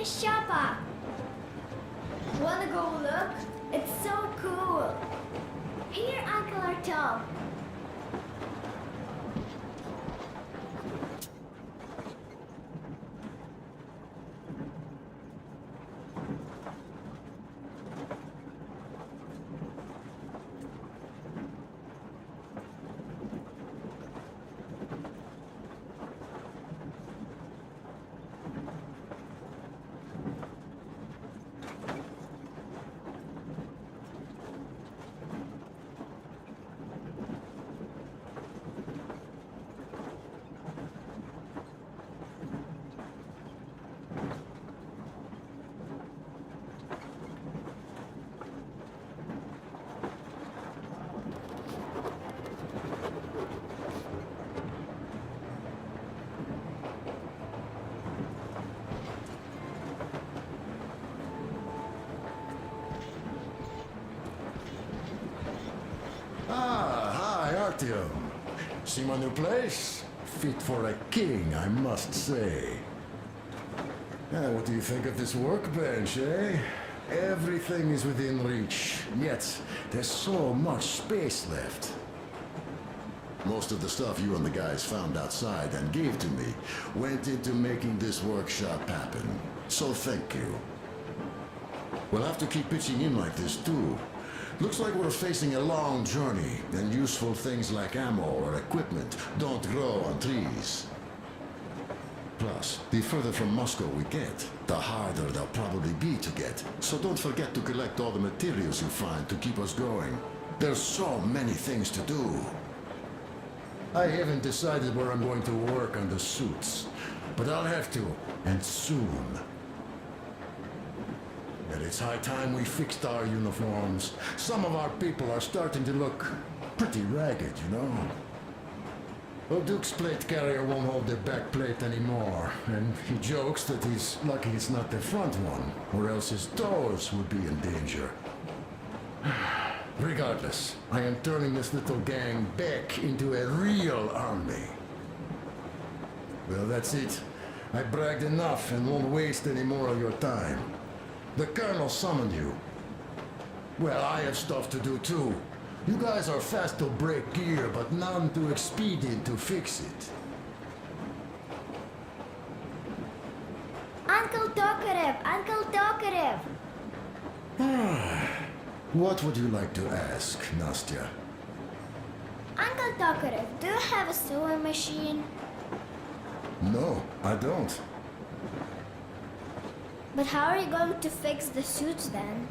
his shop up. Wanna go look? It's so cool. Here, Uncle Artyom. Hi, Artyom. See my new place? Fit for a king, I must say. What do you think of this workbench, eh? Everything is within reach, yet there's so much space left. Most of the stuff you and the guys found outside and gave to me went into making this workshop happen. So thank you. We'll have to keep pitching in like this too. Looks like we're facing a long journey, and useful things like ammo or equipment don't grow on trees. Plus, the further from Moscow we get, the harder they'll probably be to get. So don't forget to collect all the materials you find to keep us going. There's so many things to do. I haven't decided where I'm going to work on the suits, but I'll have to, and soon. And it's high time we fixed our uniforms. Some of our people are starting to look pretty ragged, you know? Well, Duke's plate carrier won't hold the back plate anymore, and he jokes that he's lucky it's not the front one, or else his toes would be in danger. Regardless, I am turning this little gang back into a real army. Well, that's it. I bragged enough and won't waste any more of your time. The Colonel summoned you. Well, I have stuff to do too. You guys are fast to break gear, but none too expedient to fix it. Uncle Tokarev! Uncle Tokarev! What would you like to ask, Nastya? Uncle Tokarev, do you have a sewing machine? No, I don't. But how are you going to fix the suits then?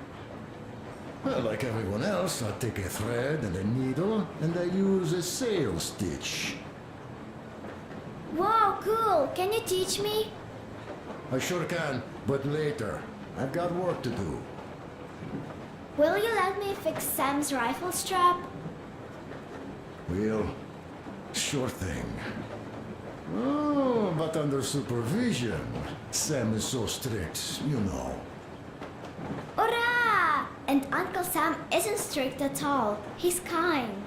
Well, like everyone else, I take a thread and a needle, and I use a sail stitch. Wow, cool! Can you teach me? I sure can, but later. I've got work to do. Will you let me fix Sam's rifle strap? Well, sure thing. Oh, but under supervision. Sam is so strict, you know. Hurrah! And Uncle Sam isn't strict at all. He's kind.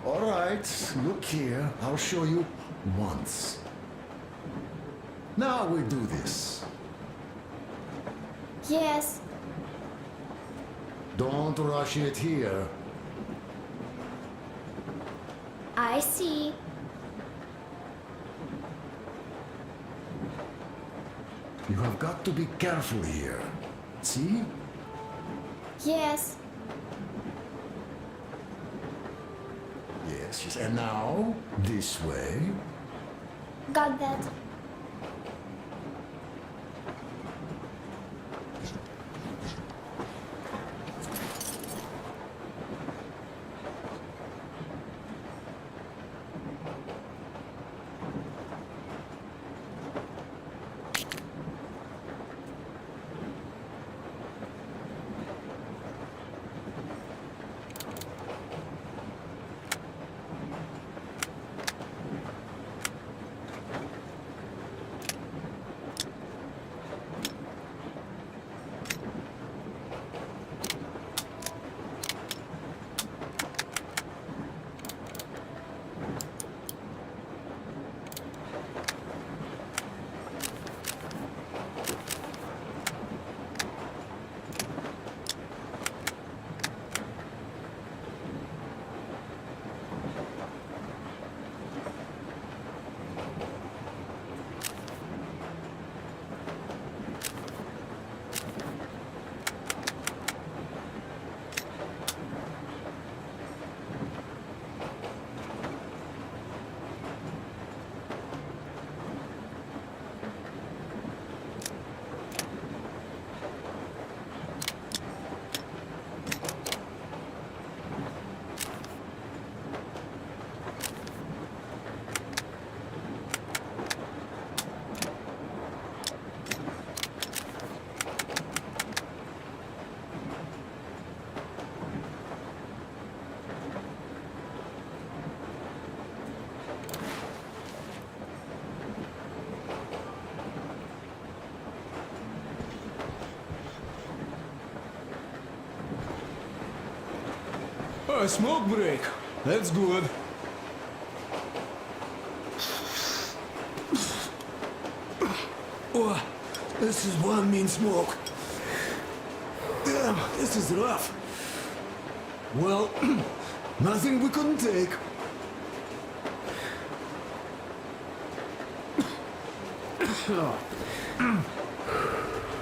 All right, look here. I'll show you once. Now we do this. Yes. Don't rush it here. I see. You have got to be careful here. See? Yes. Yes, yes. And now, this way. Got that. A smoke break. That's good. Oh, this is one mean smoke. Damn, this is rough. Well, nothing we couldn't take.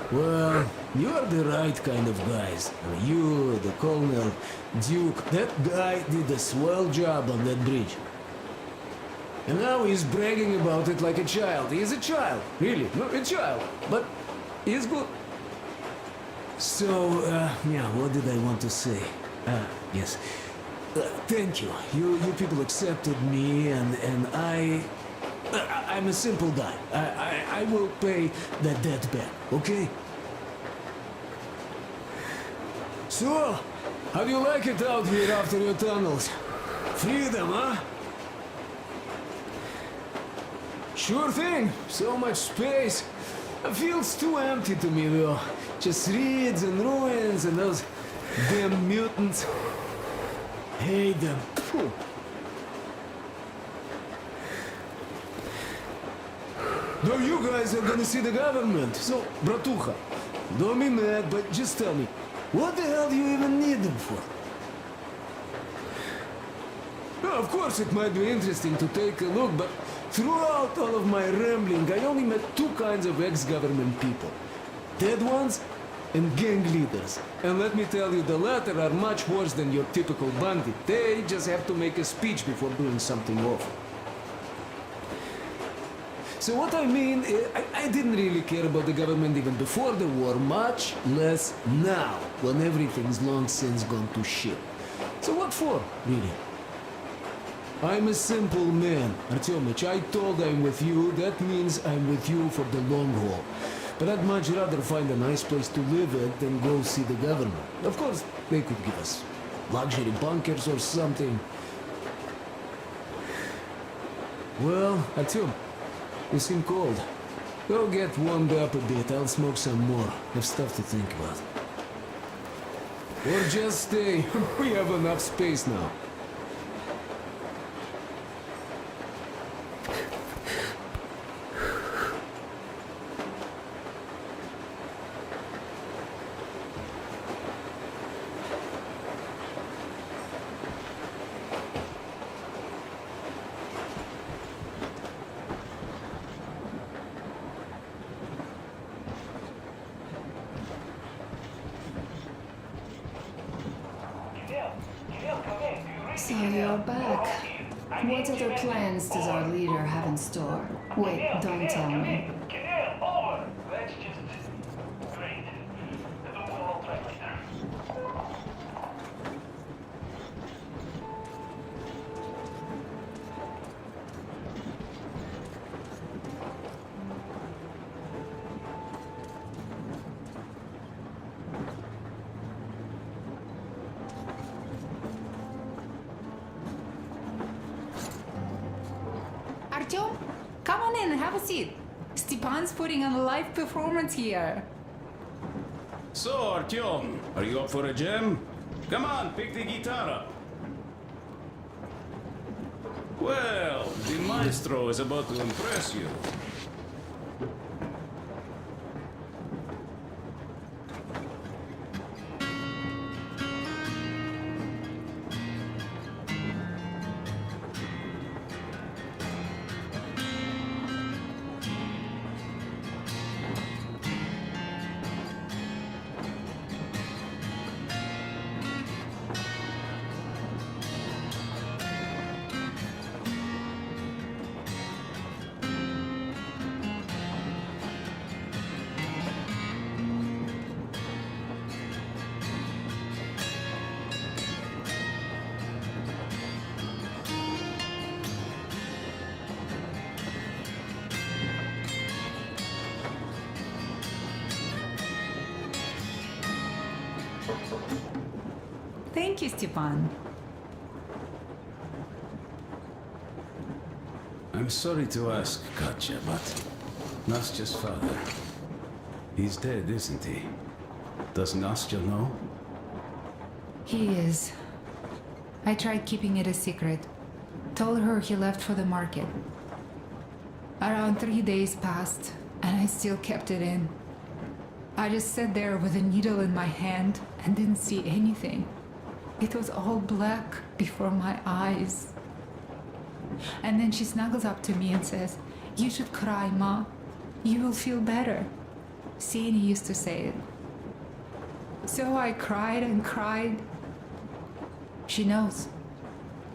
Well, you're the right kind of guys. You, the Colonel, Duke, that guy did a swell job on that bridge. And now he's bragging about it like a child. He's a child, really, no, a child. But he's good. So, yeah, what did I want to say? Yes. Thank you. You people accepted me, and I'm a simple guy. I will pay that debt back, okay? So, how do you like it out here after your tunnels? Freedom, huh? Sure thing. So much space. It feels too empty to me, though. Just reeds and ruins and those damn mutants. Hate them. Phew. No, you guys are gonna see the government. So, bratuха, don't be mad, but just tell me, what the hell do you even need them for? Well, of course, it might be interesting to take a look, but throughout all of my rambling, I only met two kinds of ex-government people. Dead ones and gang leaders. And let me tell you, the latter are much worse than your typical bandit. They just have to make a speech before doing something awful. So what I mean, I didn't really care about the government even before the war, much less now, when everything's long since gone to shit. So what for, really? I'm a simple man, Artyomich. I told I'm with you, that means I'm with you for the long haul. But I'd much rather find a nice place to live at than go see the government. Of course, they could give us luxury bunkers or something. Well, Artyom, you seem cold. Go get warmed up a bit, I'll smoke some more. Have stuff to think about. Or just stay. We have enough space now. So you're back. What other plans does our leader have in store? Wait, don't tell me. That's just great. We'll all try later. Artyom, come on in, have a seat. Stepan's putting on a live performance here. So, Artyom, are you up for a jam? Come on, pick the guitar up. Well, the maestro is about to impress you. Thank you, Stepan. I'm sorry to ask, Katya, but Nastya's father, he's dead, isn't he? Does Nastya know? He is. I tried keeping it a secret. Told her he left for the market. Around 3 days passed, and I still kept it in. I just sat there with a needle in my hand and didn't see anything. It was all black before my eyes. And then she snuggles up to me and says, "You should cry, Ma. You will feel better." Sani used to say it. So I cried and cried. She knows.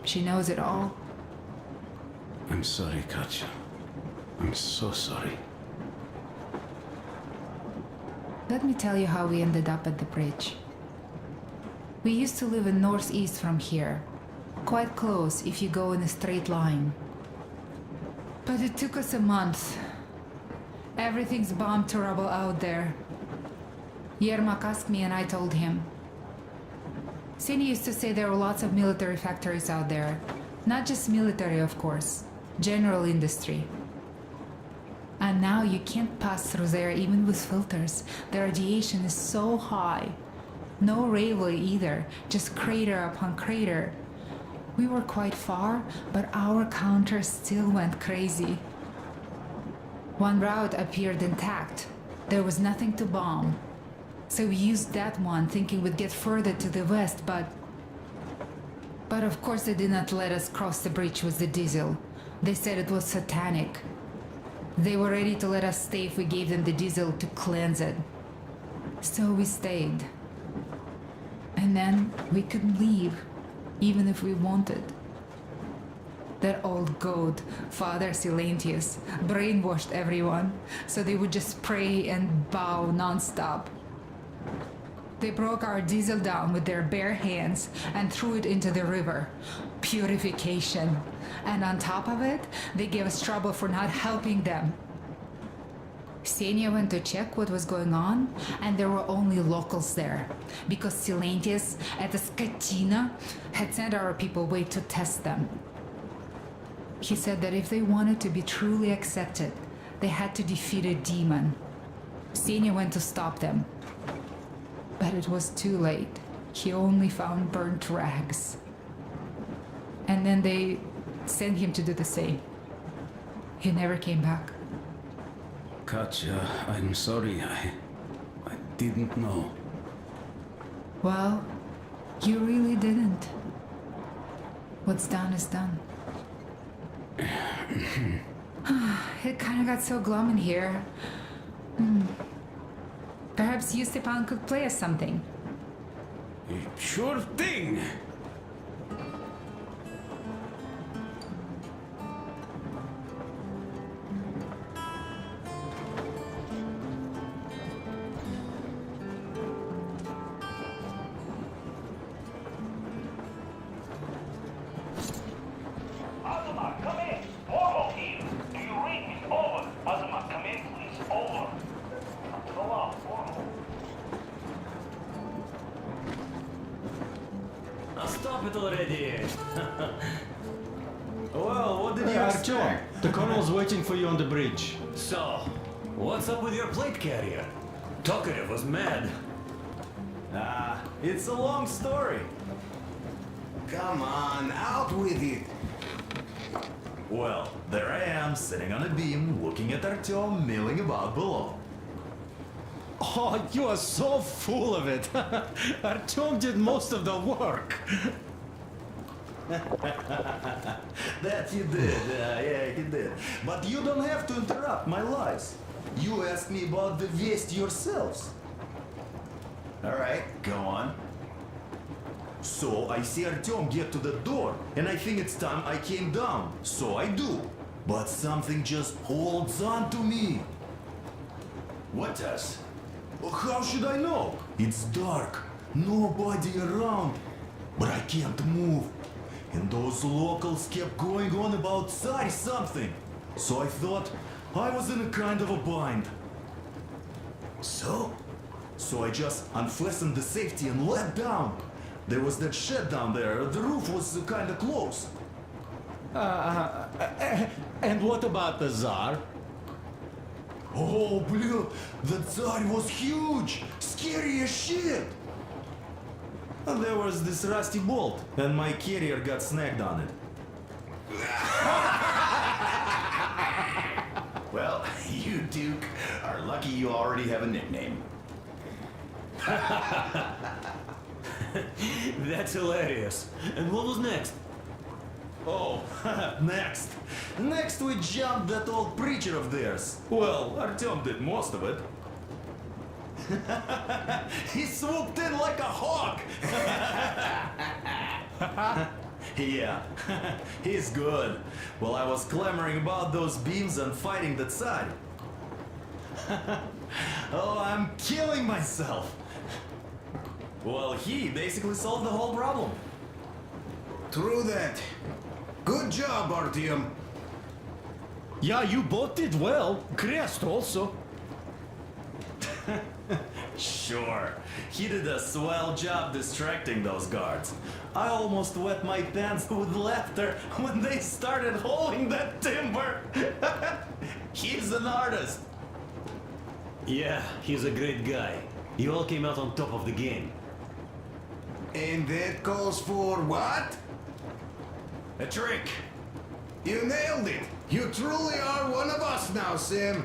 She knows it all. I'm sorry, Katya. I'm so sorry. Let me tell you how we ended up at the bridge. We used to live in northeast from here. Quite close if you go in a straight line. But it took us a month. Everything's bombed to rubble out there. Yermak asked me and I told him. Sini used to say there were lots of military factories out there. Not just military, of course. General industry. And now you can't pass through there even with filters. The radiation is so high. No railway either, just crater upon crater. We were quite far, but our counter still went crazy. One route appeared intact. There was nothing to bomb. So we used that one, thinking we'd get further to the west, but of course they did not let us cross the bridge with the diesel. They said it was satanic. They were ready to let us stay if we gave them the diesel to cleanse it. So we stayed. And then we couldn't leave, even if we wanted. That old goat, Father Silentius, brainwashed everyone, so they would just pray and bow non-stop. They broke our diesel down with their bare hands and threw it into the river. Purification. And on top of it, they gave us trouble for not helping them. Ksenia went to check what was going on, and there were only locals there, because Silentius at the Skatina had sent our people away to test them. He said that if they wanted to be truly accepted, they had to defeat a demon. Ksenia went to stop them. But it was too late. He only found burnt rags. And then they sent him to do the same. He never came back. Katya, I'm sorry. I didn't know. Well, you really didn't. What's done is done. It kind of got so glum in here. Perhaps you, Stepan, could play us something. Sure thing! Azuma, come in. Mortal here. Do you read me? Over. Azuma, come in, please. Over. Go out. Mortal. Stop it already! Well, what did you Artyom, the colonel's waiting for you on the bridge. So, what's up with your plate carrier? Tokarev was mad. It's a long story. Come on, out with it. Well, there I am, sitting on a beam, looking at Artyom milling about below. Oh, you are so full of it. Artyom did most of the work. That you did, yeah, he did. But you don't have to interrupt my lies. You asked me about the Vest yourselves. Alright, go on. So I see Artyom get to the door, and I think it's time I came down. So I do. But something just holds on to me. What does? How should I know? It's dark, nobody around. But I can't move. And those locals kept going on about Tsar something. So I thought I was in a kind of a bind. So So I just unfastened the safety and let down. There was that shed down there. The roof was kind of close. And what about the Tsar? Oh, bleh, the Tsar was huge, scary as shit. And there was this rusty bolt, and my carrier got snagged on it. Well, you, Duke, are lucky you already have a nickname. That's hilarious. And what was next? Oh, next. Next we jumped that old preacher of theirs. Well, Artyom did most of it. He swooped in like a hawk. Yeah, he's good. While I was clamoring about those beams and fighting that side. Oh, I'm killing myself. Well, he basically solved the whole problem. True that. Good job, Artyom. Yeah, you both did well. Crest also. Sure, he did a swell job distracting those guards. I almost wet my pants with laughter when they started hauling that timber. He's an artist. Yeah, he's a great guy. You all came out on top of the game. And that calls for what? A trick. You nailed it. You truly are one of us now, Sam.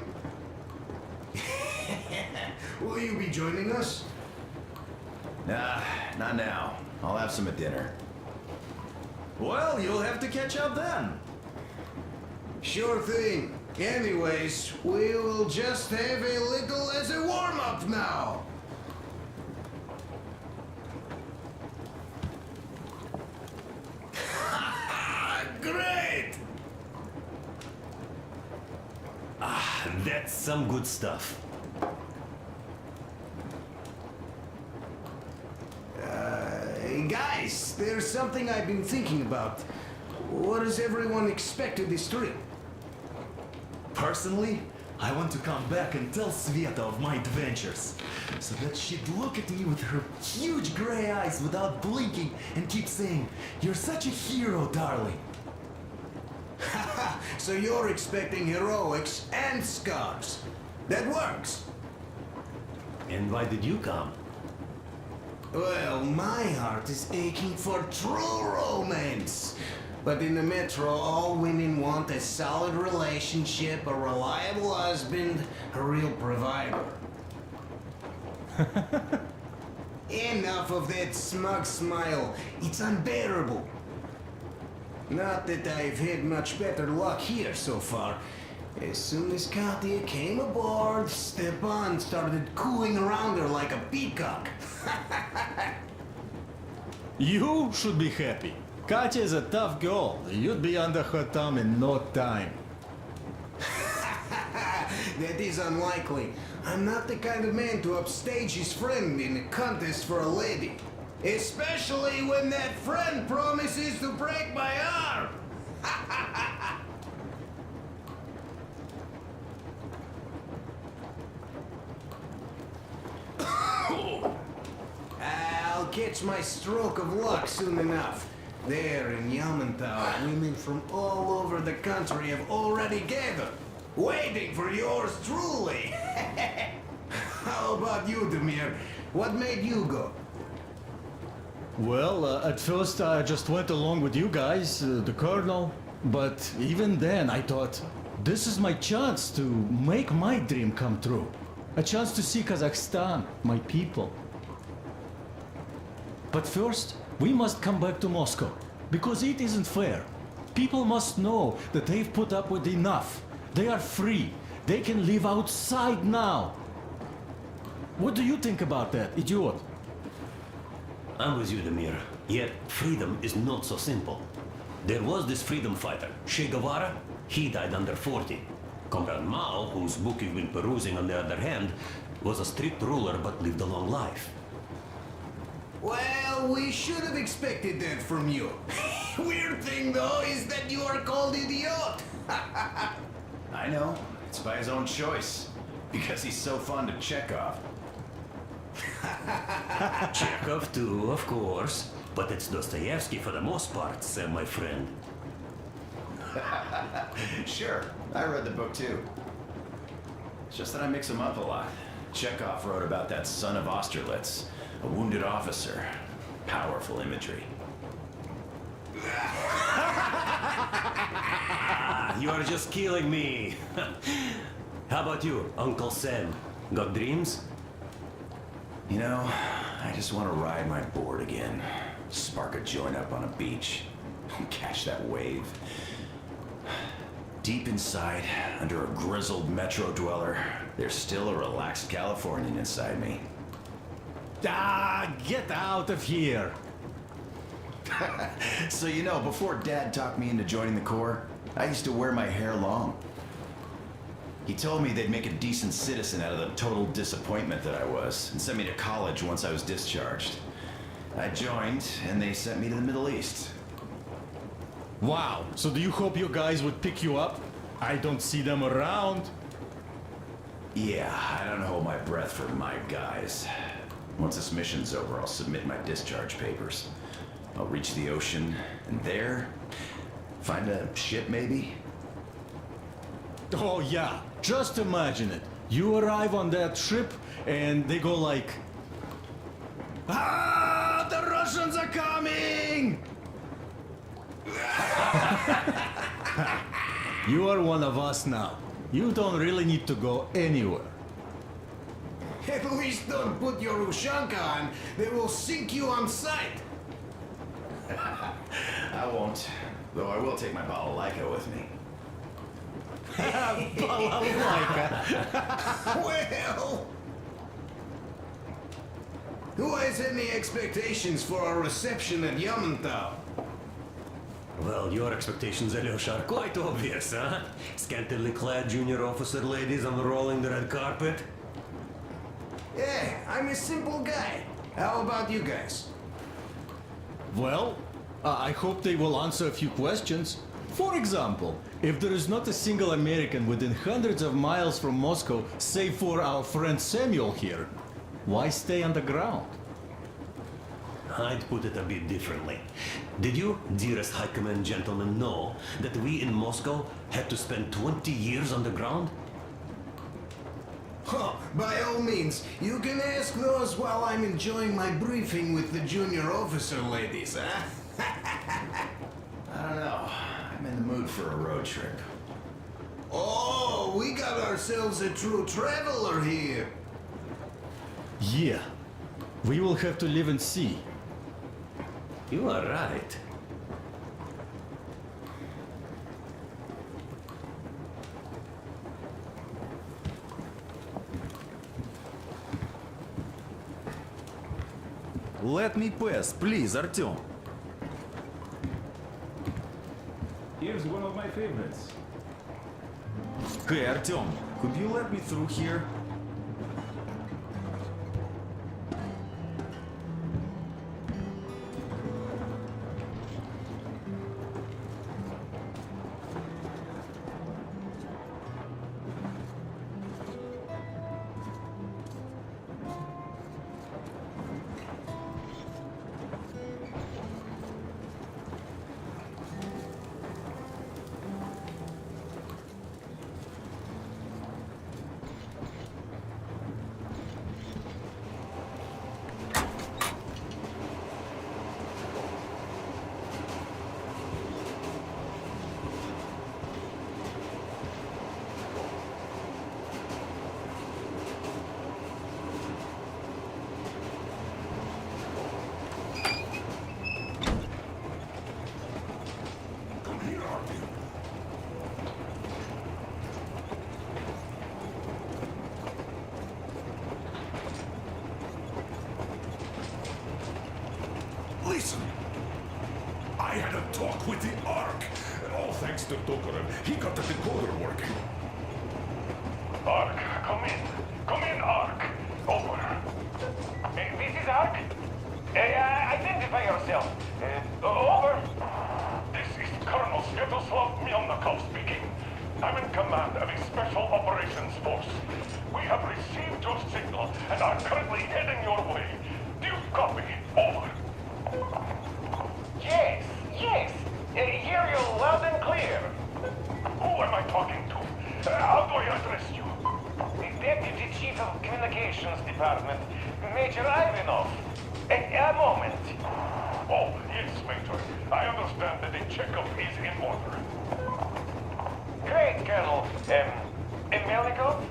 Will you be joining us? Nah, not now. I'll have some at dinner. Well, you'll have to catch up then. Sure thing. Anyways, we will just have a little as a warm-up now. Great! That's some good stuff. Guys, there's something I've been thinking about. What does everyone expect of this trip? Personally, I want to come back and tell Sveta of my adventures, so that she'd look at me with her huge gray eyes without blinking and keep saying, "You're such a hero, darling." So you're expecting heroics and scars. That works. And why did you come? Well, my heart is aching for true romance. But in the metro, all women want a solid relationship, a reliable husband, a real provider. Enough of that smug smile. It's unbearable. Not that I've had much better luck here so far. As soon as Katya came aboard, Stepan started cooing around her like a peacock. You should be happy. Katya is a tough girl. You'd be under her thumb in no time. That is unlikely. I'm not the kind of man to upstage his friend in a contest for a lady. Especially when that friend promises to break my arm. I'll catch my stroke of luck soon enough. There in Yamantau, women from all over the country have already gathered, waiting for yours truly. How about you, Demir? What made you go? Well, at first I just went along with you guys, the colonel. But even then I thought, this is my chance to make my dream come true. A chance to see Kazakhstan, my people. But first, we must come back to Moscow, because it isn't fair. People must know that they've put up with enough. They are free. They can live outside now. What do you think about that, idiot? I'm with you, Demir. Yet, freedom is not so simple. There was this freedom fighter, Che Guevara. He died under 40. Comrade Mao, whose book you've been perusing on the other hand, was a strict ruler but lived a long life. Well, we should have expected that from you. Weird thing, though, is that you are called idiot. I know. It's by his own choice. Because he's so fond of Chekhov. Chekhov too, of course. But it's Dostoevsky for the most part, Sam, my friend. Sure, I read the book too. It's just that I mix them up a lot. Chekhov wrote about that son of Austerlitz, a wounded officer. Powerful imagery. You are just killing me. How about you, Uncle Sam? Got dreams? You know, I just want to ride my board again. Spark a joint up on a beach. Catch that wave. Deep inside, under a grizzled metro dweller, there's still a relaxed Californian inside me. Ah, get out of here! So you know, before Dad talked me into joining the Corps, I used to wear my hair long. He told me they'd make a decent citizen out of the total disappointment that I was, and sent me to college once I was discharged. I joined, and they sent me to the Middle East. Wow, so do you hope your guys would pick you up? I don't see them around. Yeah, I don't hold my breath for my guys. Once this mission's over, I'll submit my discharge papers. I'll reach the ocean, and there, find a ship maybe? Oh yeah, just imagine it. You arrive on that ship, and they go like... Ah, the Russians are coming! You are one of us now. You don't really need to go anywhere. At least don't put your Ushanka on. They will sink you on sight. I won't, though I will take my balalaika with me. Well... Who has any expectations for our reception at Yamantau? Well, your expectations, Alyosha, are quite obvious, huh? Scantily clad junior officer ladies unrolling the red carpet. Yeah, I'm a simple guy. How about you guys? Well, I hope they will answer a few questions. For example, if there is not a single American within hundreds of miles from Moscow, save for our friend Samuel here, why stay underground? I'd put it a bit differently. Did you, dearest High Command gentlemen, know that we in Moscow had to spend 20 years underground? Huh, by all means, you can ask those while I'm enjoying my briefing with the junior officer ladies, huh? I don't know. I'm in the mood for a road trip. Oh, we got ourselves a true traveler here. Yeah, we will have to live and see. You are right. Let me pass, please, Artyom. Here's one of my favorites. Hey, Artyom, could you let me through here? Listen, I had a talk with the Ark, and all thanks to Tokarev, he got the decoder working. Ark, come in. Come in, Ark. Over. This is Ark? Identify yourself. Over. This is Colonel Sviatoslav Melnikov speaking. I'm in command of a special operations force. We have received your signal and are currently heading your Communications Department. Major Ivanov. A moment. Oh, yes, Major. I understand that the checkup is in order. Great, Colonel. Melnikov?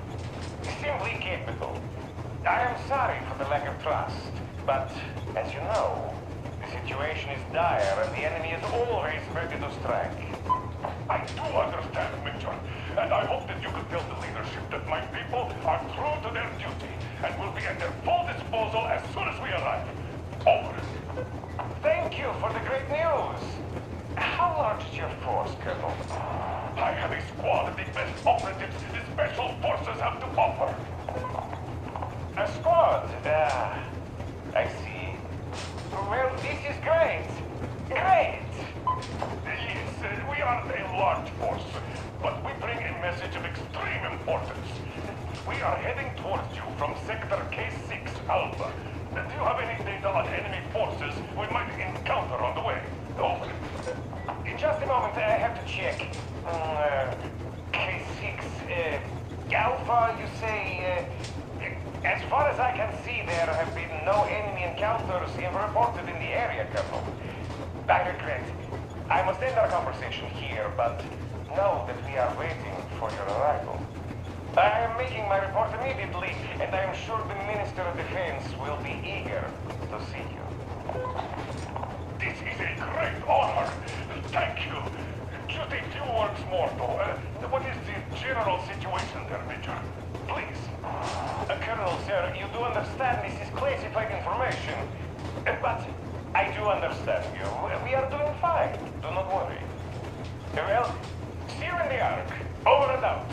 Simply capable. I am sorry for the lack of trust, but as you know, the situation is dire and the enemy is always ready to strike. I do understand, Major, and I hope that you can tell the leadership that my people are true to their duty and will be at their full disposal as soon as we arrive. Over. Thank you for the great news. How large is your force, Colonel? I have a squad of the best operatives the Special Forces have to offer. A squad? I see. Well, this is great. Great! Yes, we are a large force, but we bring a message of extreme importance. We are heading towards you from Sector K6 Alpha. Do you have any data on enemy forces we might encounter on the way? Over. In just a moment, I have to check. K6, Alpha, you say, as far as I can see, there have been no enemy encounters reported in the area, Colonel. I regret. I must end our conversation here, but know that we are waiting for your arrival. I am making my report immediately, and I am sure the Minister of Defense will be eager to see you. This is a great honor. Thank you. Just a few words more, though. What is the general situation there, Major? Please. Colonel, sir, you do understand this is classified information. But I do understand you. We are doing fine. Do not worry. Well, see you in the Ark. Over and out.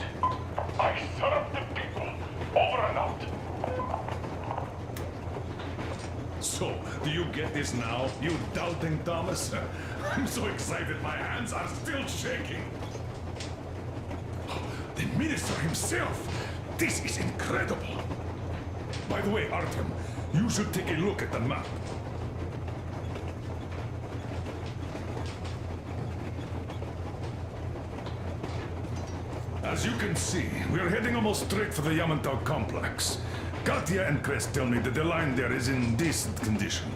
I serve the people. Over and out. So, do you get this now, you doubting Thomas? I'm so excited my hands are still shaking. The minister himself! This is incredible! By the way, Artyom, you should take a look at the map. As you can see, we are heading almost straight for the Yamantau complex. Katya and Crest tell me that the line there is in decent condition.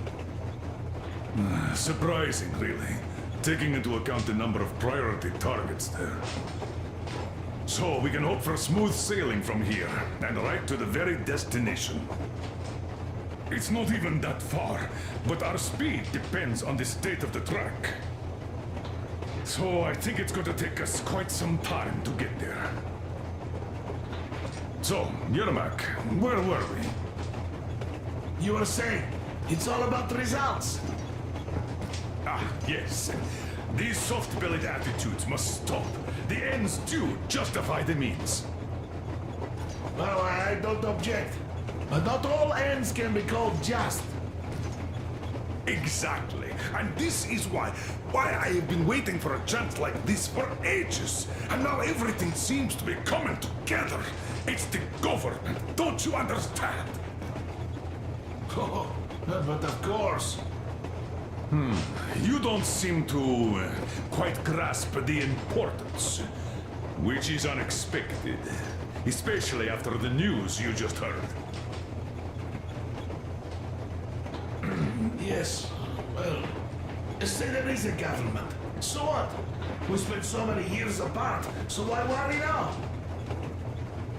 Surprising, really, taking into account the number of priority targets there. So we can hope for smooth sailing from here, and right to the very destination. It's not even that far, but our speed depends on the state of the track. So I think it's going to take us quite some time to get there. So, Yermak, where were we? You were saying, it's all about results. Ah, yes. These soft-bellied attitudes must stop. The ends do justify the means. Well, I don't object. But not all ends can be called just. Exactly. And this is why I have been waiting for a chance like this for ages. And now everything seems to be coming together. It's the government. Don't you understand? Oh, but of course. You don't seem to quite grasp the importance, which is unexpected, especially after the news you just heard. Yes, well, say there is a government. So what? We spent so many years apart, so why worry now?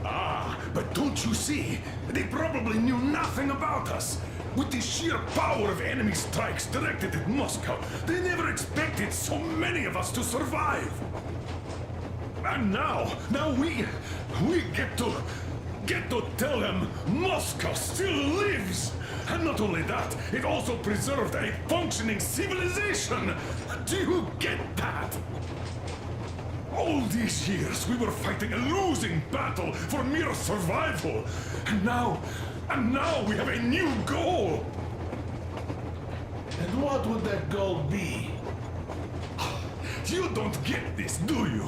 Ah, but don't you see? They probably knew nothing about us. With the sheer power of enemy strikes directed at Moscow, they never expected so many of us to survive. And now we get to tell them Moscow still lives. And not only that, it also preserved a functioning civilization. Do you get that? All these years we were fighting a losing battle for mere survival. And now we have a new goal. And what would that goal be? You don't get this, do you?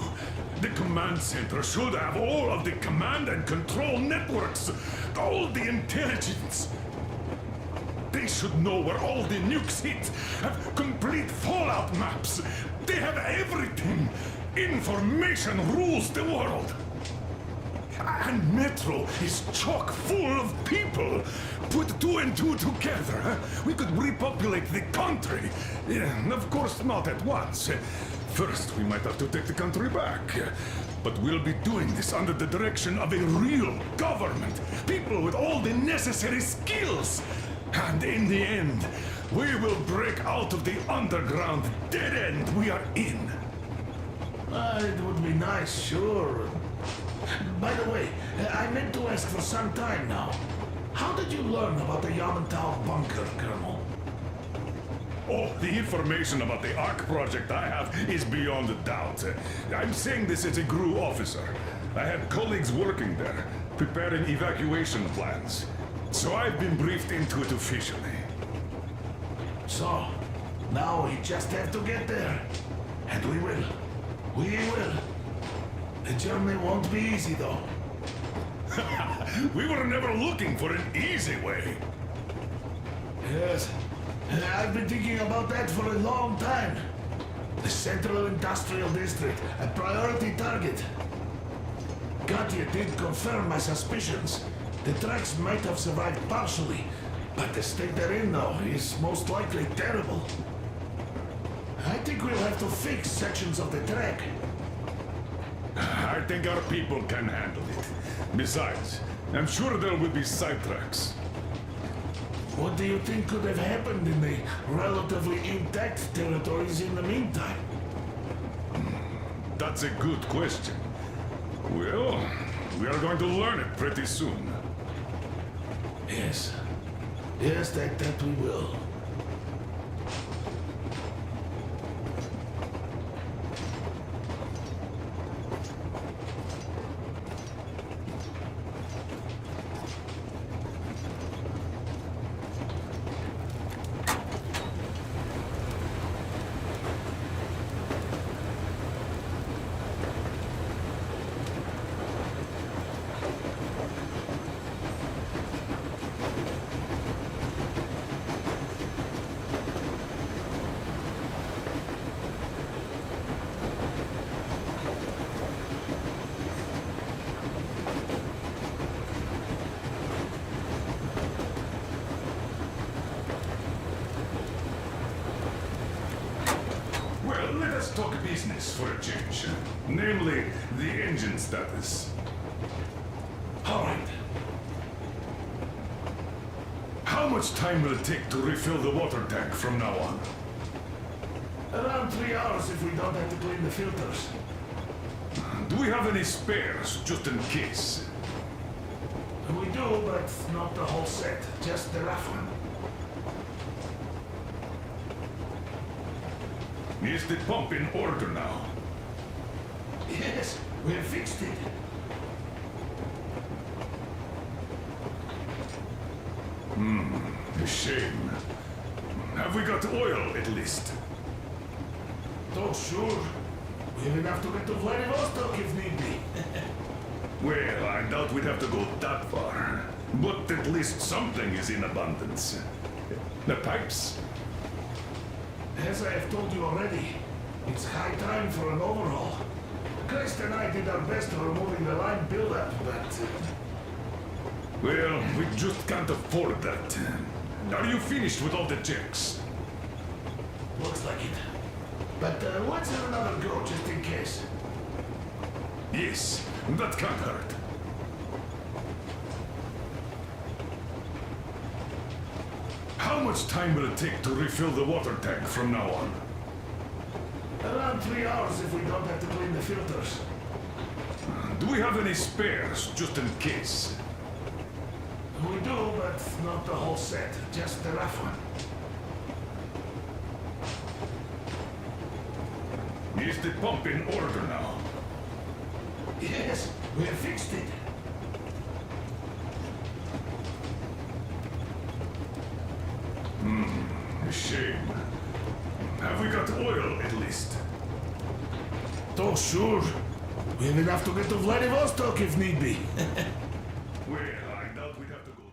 The command center should have all of the command and control networks, all the intelligence. They should know where all the nukes hit, have complete fallout maps. They have everything. Information rules the world. And Metro is chock full of people. Put 2 and 2 together, huh? We could repopulate the country. Of course, not at once. First, we might have to take the country back. But we'll be doing this under the direction of a real government. People with all the necessary skills. And in the end, we will break out of the underground dead end we are in. It would be nice, sure. By the way, I meant to ask for some time now. How did you learn about the Yamantau bunker, Colonel? Oh, the information about the Ark project I have is beyond a doubt. I'm saying this as a GRU officer. I had colleagues working there, preparing evacuation plans. So I've been briefed into it officially. So, now we just have to get there. And we will. We will. The journey won't be easy, though. We were never looking for an easy way. Yes. I've been thinking about that for a long time. The Central Industrial District, a priority target. Katya did confirm my suspicions. The tracks might have survived partially, but the state they're in now is most likely terrible. I think we'll have to fix sections of the track. I think our people can handle it. Besides, I'm sure there will be sidetracks. What do you think could have happened in the relatively intact territories in the meantime? That's a good question. Well, we are going to learn it pretty soon. Yes. Yes, that we will. Let us talk business for a change. Namely, the engine status. All right. How much time will it take to refill the water tank from now on? Around 3 hours if we don't have to clean the filters. Do we have any spares, just in case? We do, but not the whole set. Just the rough one. Is the pump in order now? Yes, we have fixed it. A shame. Have we got oil, at least? Oh, sure. We have enough to get to Vladivostok if need be. Well, I doubt we'd have to go that far. But at least something is in abundance. The pipes? As I have told you already, it's high time for an overhaul. Christ and I did our best removing the line buildup, but... Well, we just can't afford that. Are you finished with all the checks? Looks like it. But let's have another go, just in case. Yes, that can't hurt. How much time will it take to refill the water tank from now on? Around 3 hours if we don't have to clean the filters. Do we have any spares, just in case? We do, but not the whole set. Just the rough one. Is the pump in order now? Yes, we have fixed it. A shame. Have we got oil, at least? Oh, sure. We have enough to get to Vladivostok if need be. Well, I doubt we'd have to go...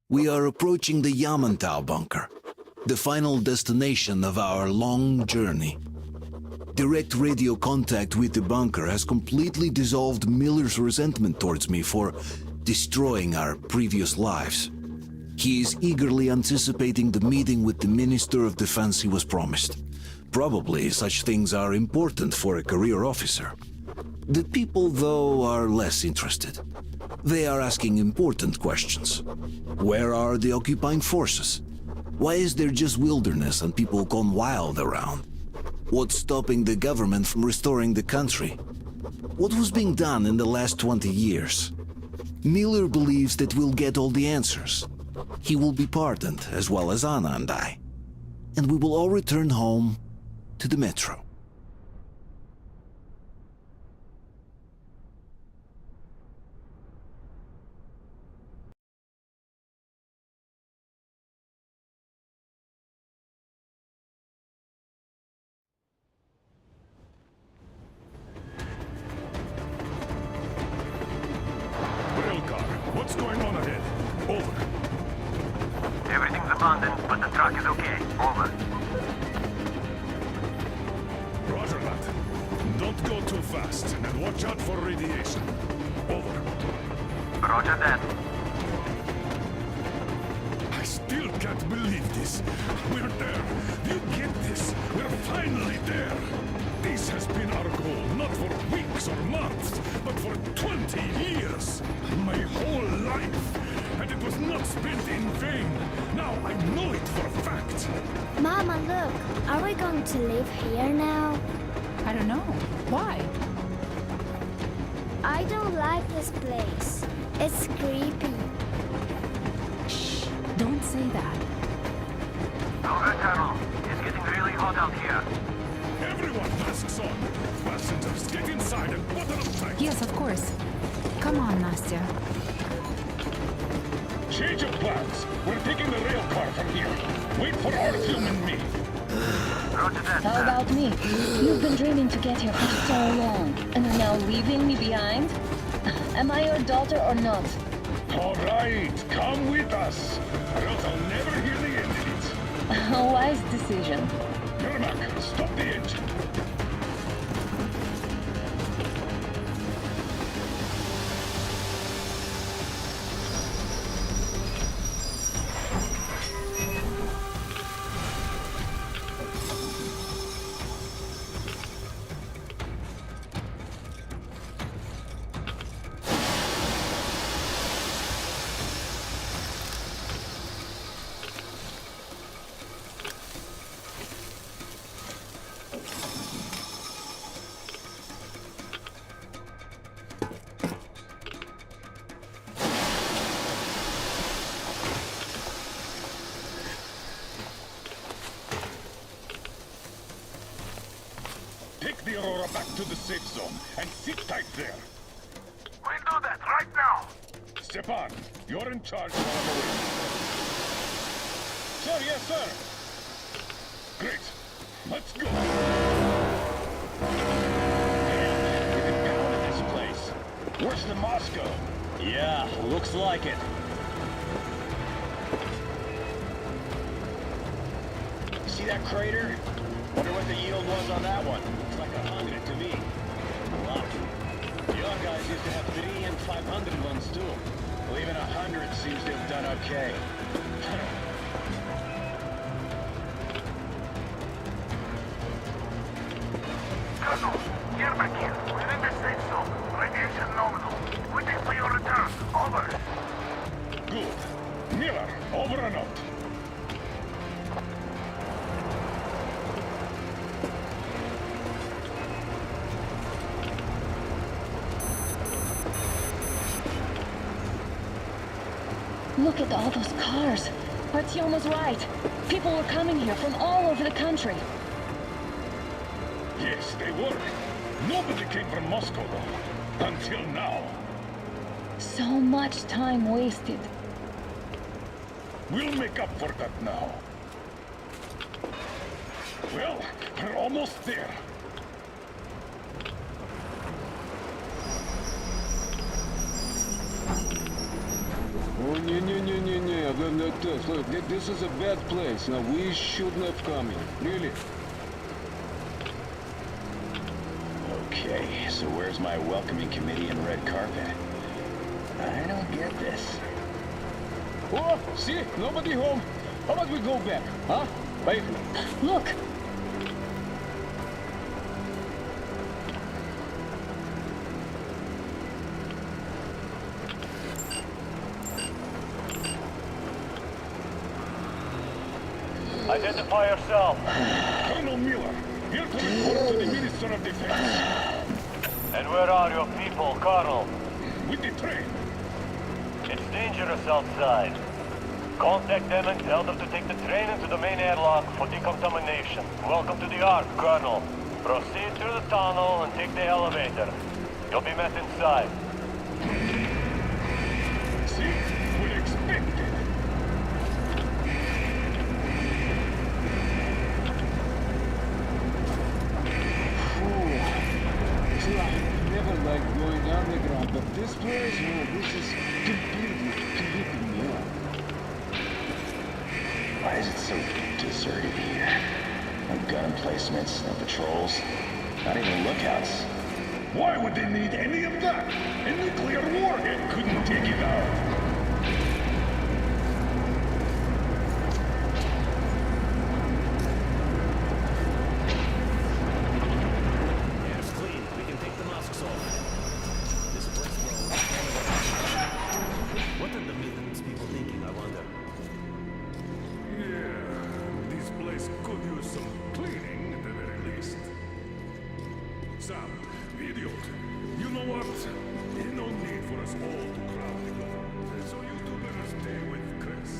We are approaching the Yamantau bunker, the final destination of our long journey. Direct radio contact with the bunker has completely dissolved Miller's resentment towards me for destroying our previous lives. He is eagerly anticipating the meeting with the Minister of Defense he was promised. Probably such things are important for a career officer. The people, though, are less interested. They are asking important questions. Where are the occupying forces? Why is there just wilderness and people gone wild around? What's stopping the government from restoring the country? What was being done in the last 20 years? Miller believes that we'll get all the answers. He will be pardoned, as well as Anna and I. And we will all return home to the metro. What's going on ahead? Over. Everything's abandoned, but the truck is okay. Over. Roger that. Don't go too fast, and watch out for radiation. Over. Roger that. I still can't believe this. We're there. Do you get this? We're finally there. This has been our goal, not for weeks or months, but for 20 years. My whole life. And it was not spent in vain. Now I know it for a fact. Mama, look. Are we going to live here now? I don't know. Why? I don't like this place. It's creepy. Shh. Don't say that. Over, Colonel. It's getting really hot out here. Everyone, masks on. Passengers, get inside and button up tight. Yes, of course. Come on, Nastya. Change of plans. We're taking the rail car from here. Wait for Artyom and me. Roger that. How about me? You've been dreaming to get here for so long, and are now leaving me behind? Am I your daughter or not? All right, come with us. Or else I'll never hear the end of it. A wise decision. Yermak, stop the engine. Take the Aurora back to the safe zone and sit tight there. We'll do that right now. Stepan, you're in charge while I'm away. Sir, yes, sir. Great. Let's go. Man, we've been pounding this place. Worse than Moscow. Yeah, looks like it. See that crater? Wonder what the yield was on that one. Looks like 100 to me. A lot. Your guys used to have 3 and 500 ones too. Well, even 100 seems to have done okay. Colonel, get back here. We're in the safe zone. Radiation nominal. Waiting for your return. Over. Good. Miller, over and out. Look at all those cars. Artyom was right. People were coming here from all over the country. Yes, they were. Nobody came from Moscow, though. Until now. So much time wasted. We'll make up for that now. Well, we're almost there. Oh, look, this is a bad place. Now, we shouldn't have come here. Really? So where's my welcoming committee and red carpet? I don't get this. Oh, see? Nobody home. How about we go back, huh? Wait. Look! Identify yourself. Colonel Miller, here to report to the Minister of Defense. And where are your people, Colonel? With the train. It's dangerous outside. Contact them and tell them to take the train into the main airlock for decontamination. Welcome to the Ark, Colonel. Proceed through the tunnel and take the elevator. You'll be met inside. See? We expected. I never liked going underground, but this place, oh, this is completely creeping me out. Why is it so deserted here? No gun emplacements, no patrols, not even lookouts. Why would they need any of that? A nuclear warhead couldn't take it out. Air's clean. We can take the masks off. This place will... What are the millions people thinking, I wonder? Yeah, this place could use some cleaning at the very least. Sam, idiot, you know what? There's no need for us all to crowd together. So you two better stay with Chris.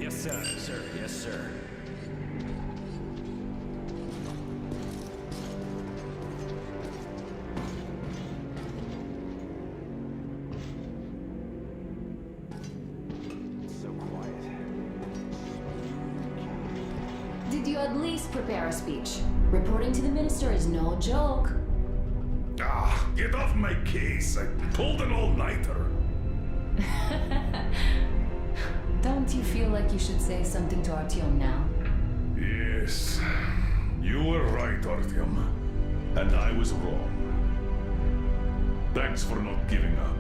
Yes, sir. Sir, yes, sir. Did you at least prepare a speech? Reporting to the minister is no joke. Ah, get off my case. I pulled an all-nighter. Don't you feel like you should say something to Artyom now? Yes, you were right, Artyom. And I was wrong. Thanks for not giving up.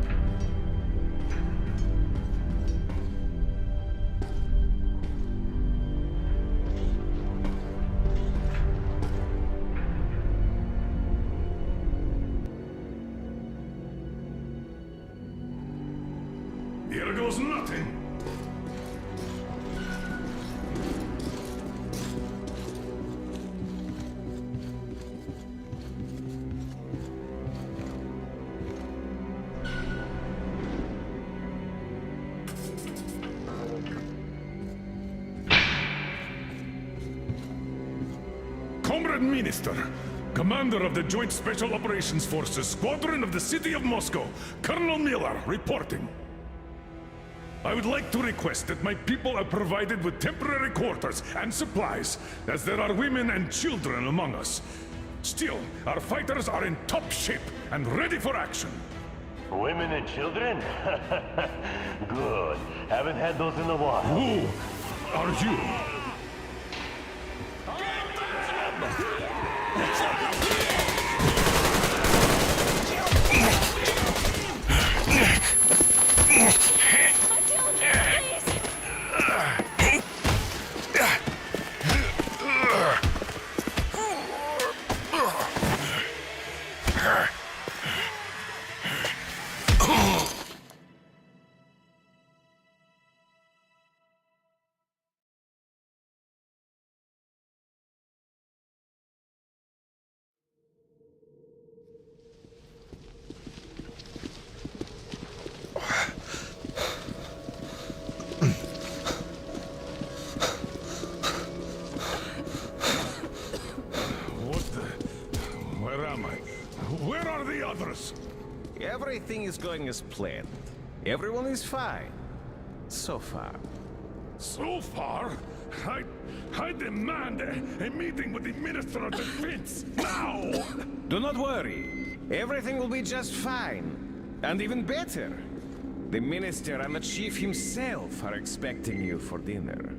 Here goes nothing. Comrade Minister, Commander of the Joint Special Operations Forces, Squadron of the City of Moscow, Colonel Miller, reporting. I would like to request that my people are provided with temporary quarters and supplies, as there are women and children among us. Still, our fighters are in top shape and ready for action. Women and children? Good. Haven't had those in a while. Who are you? Where are the others? Everything is going as planned. Everyone is fine. So far. So far? I demand a meeting with the Minister of Defense now! Do not worry. Everything will be just fine. And even better. The Minister and the Chief himself are expecting you for dinner.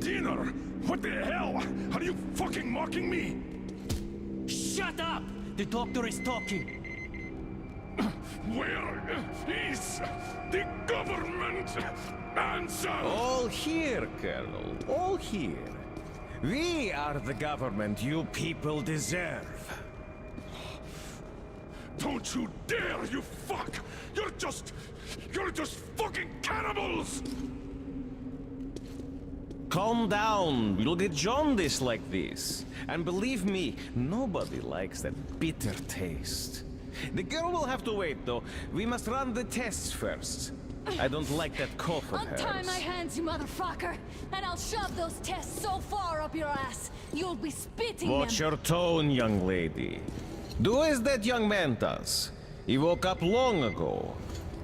Dinner? What the hell? Are you fucking mocking me? Shut up! The doctor is talking. Where is the government answer? All here, Colonel. All here. We are the government you people deserve. Don't you dare, you fuck! You're just fucking cannibals! Calm down. You'll get jaundice like this. And believe me, nobody likes that bitter taste. The girl will have to wait, though. We must run the tests first. I don't like that cough of hers. Untie my hands, you motherfucker, and I'll shove those tests so far up your ass, you'll be spitting Watch them. your tone, young lady. Do as that young man does. He woke up long ago,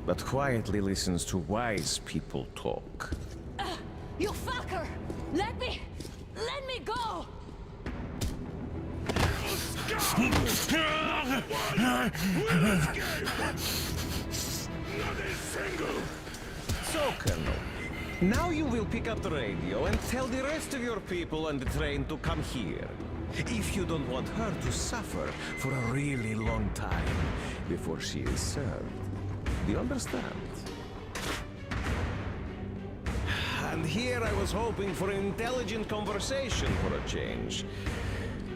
but quietly listens to wise people talk. You fucker! Let me go! So, Colonel, now you will pick up the radio and tell the rest of your people on the train to come here. If you don't want her to suffer for a really long time before she is served. Do you understand? And here I was hoping for an intelligent conversation for a change.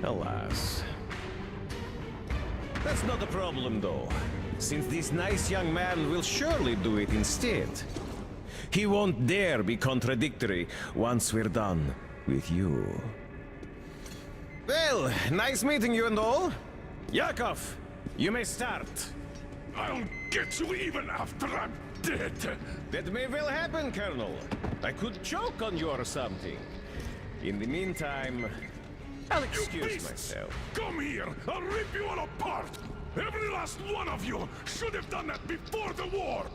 Alas. That's not a problem, though, since this nice young man will surely do it instead. He won't dare be contradictory once we're done with you. Well, nice meeting you and all. Yakov, you may start. I'll get you even after I'm dead. That may well happen, Colonel. I could choke on you or something. In the meantime, I'll excuse myself. Come here! I'll rip you all apart! Every last one of you should have done that before the war!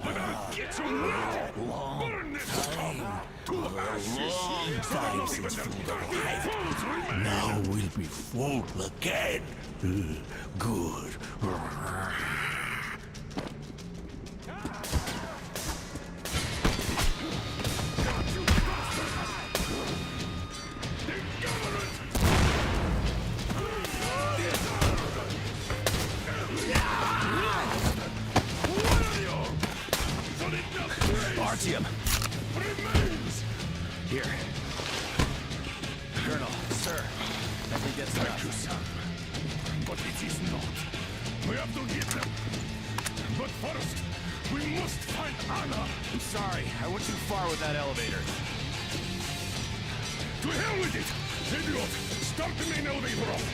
But I'll get you now! Burn this town to ashes! So not even their dirty bones remain! Now we'll be full again. Good. Artyom. Remains! Here. Colonel, sir. I think that's Thank you, son. But it is not. We have to get them. But first, we must find Anna. I'm sorry. I went too far with that elevator. To hell with it! Idiot! Start the main elevator off!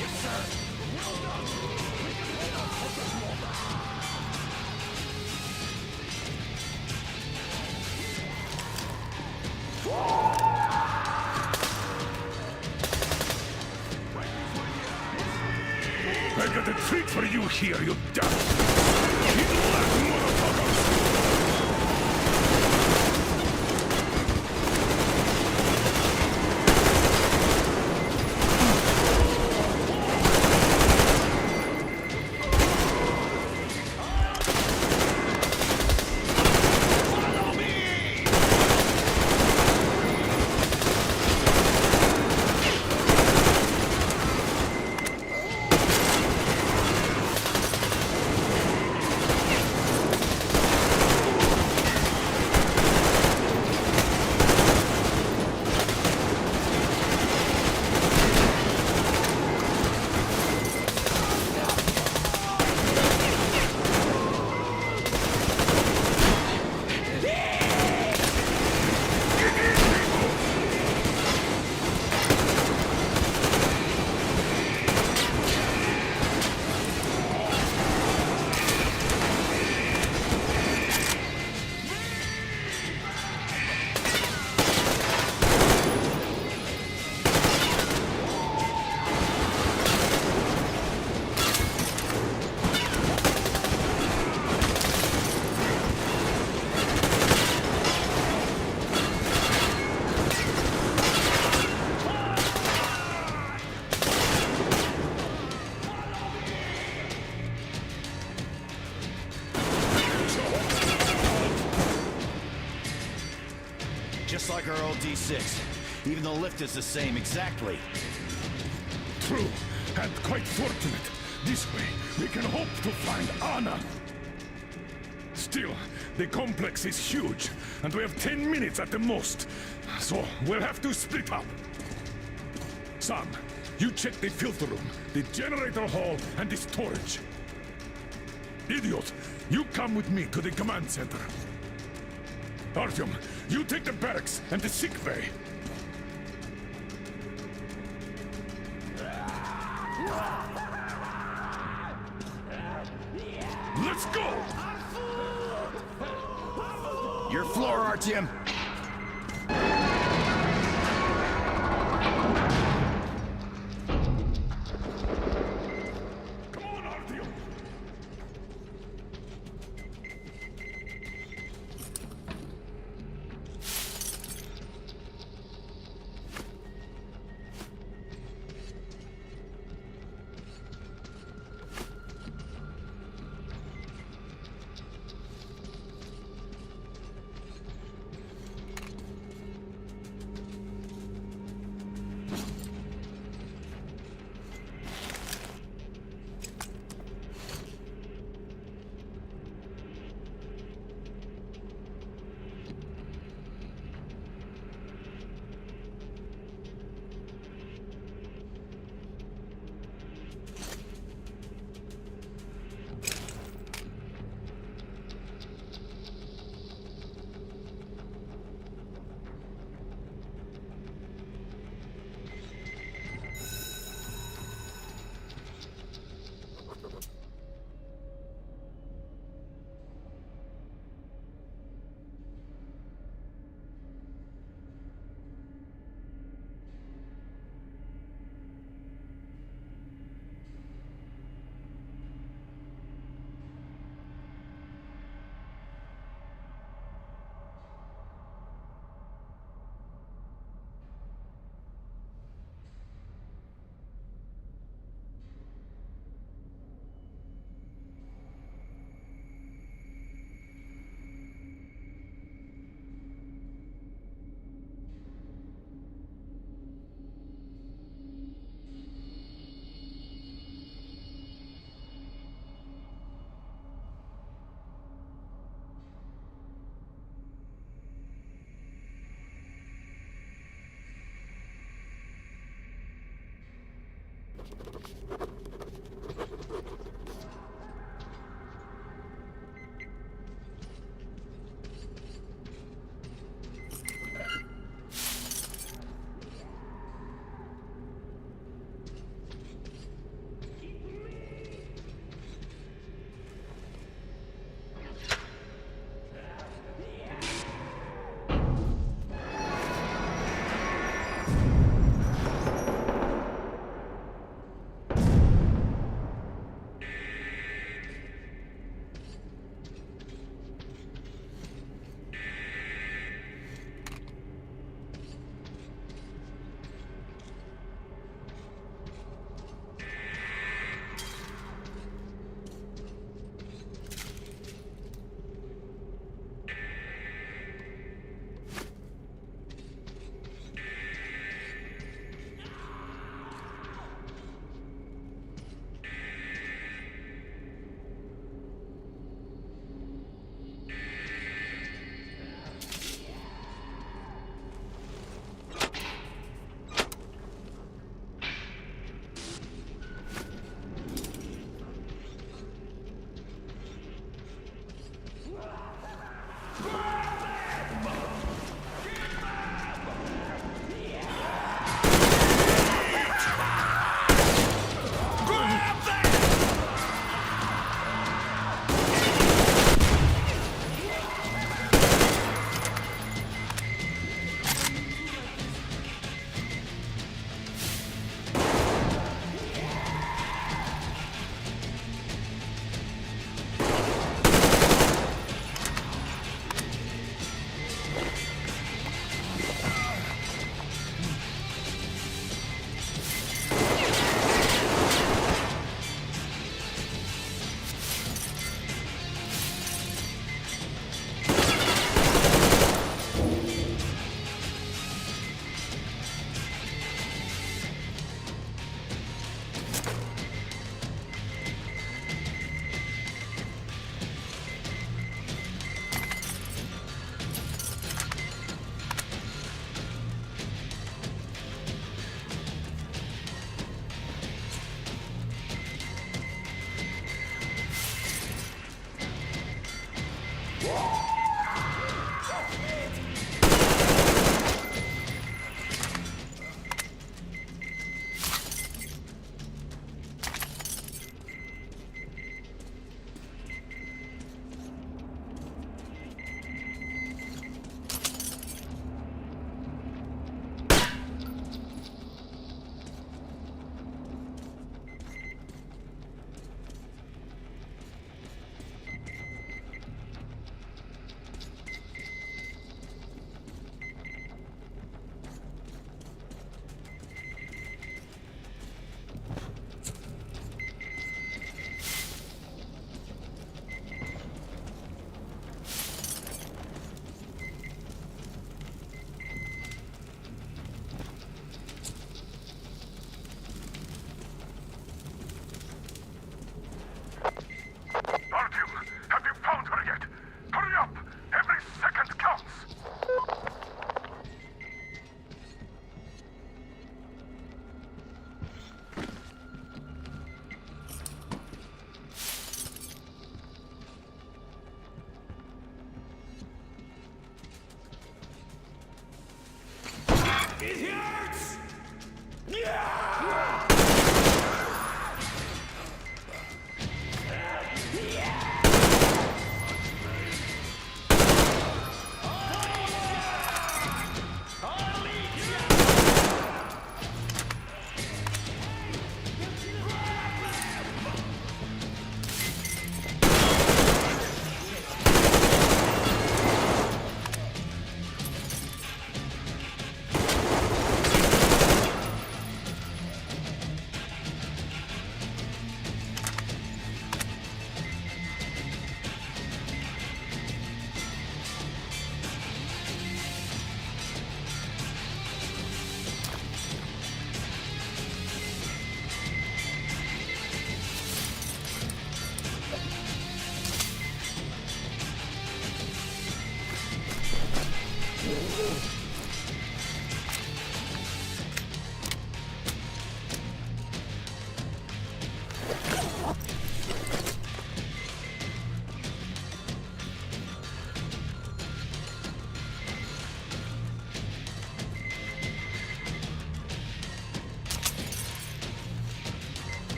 Yes, sir. I got a treat for you here, you dumb! Hit the last motherfuckers! like our old D6. Even the lift is the same, exactly. True, and quite fortunate. This way, we can hope to find Anna. Still, the complex is huge, and we have 10 minutes at the most. So, we'll have to split up. Sam, you check the filter room, the generator hall, and the storage. Idiot, you come with me to the command center. Artyom, you take the barracks and the sick bay. Let's go! Your floor, Artyom.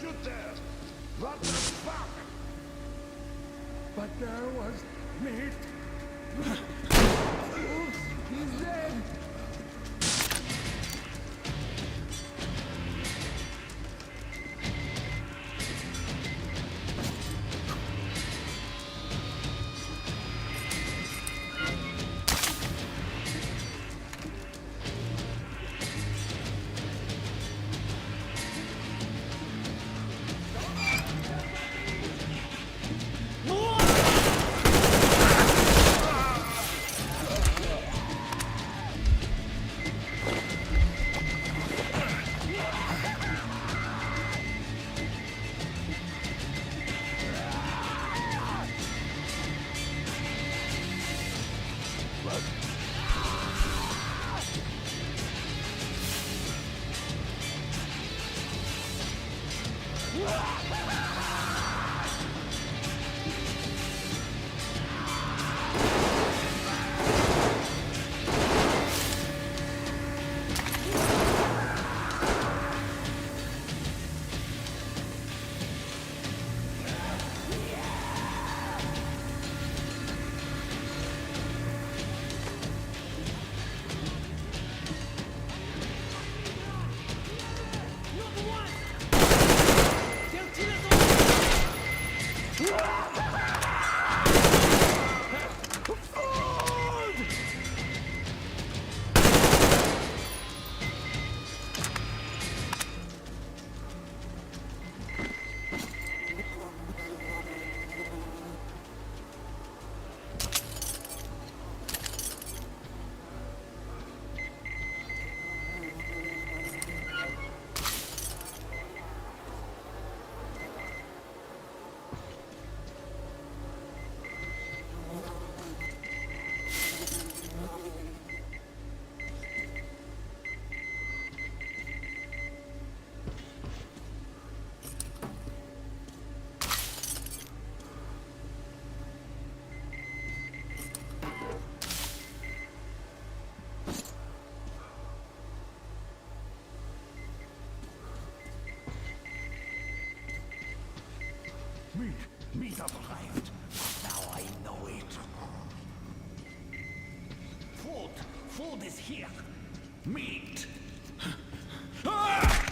Shoot there! What the fuck? But there was meat. Oops, he's dead. He's arrived. Now I know it. Food! Food is here! Meat! Ah!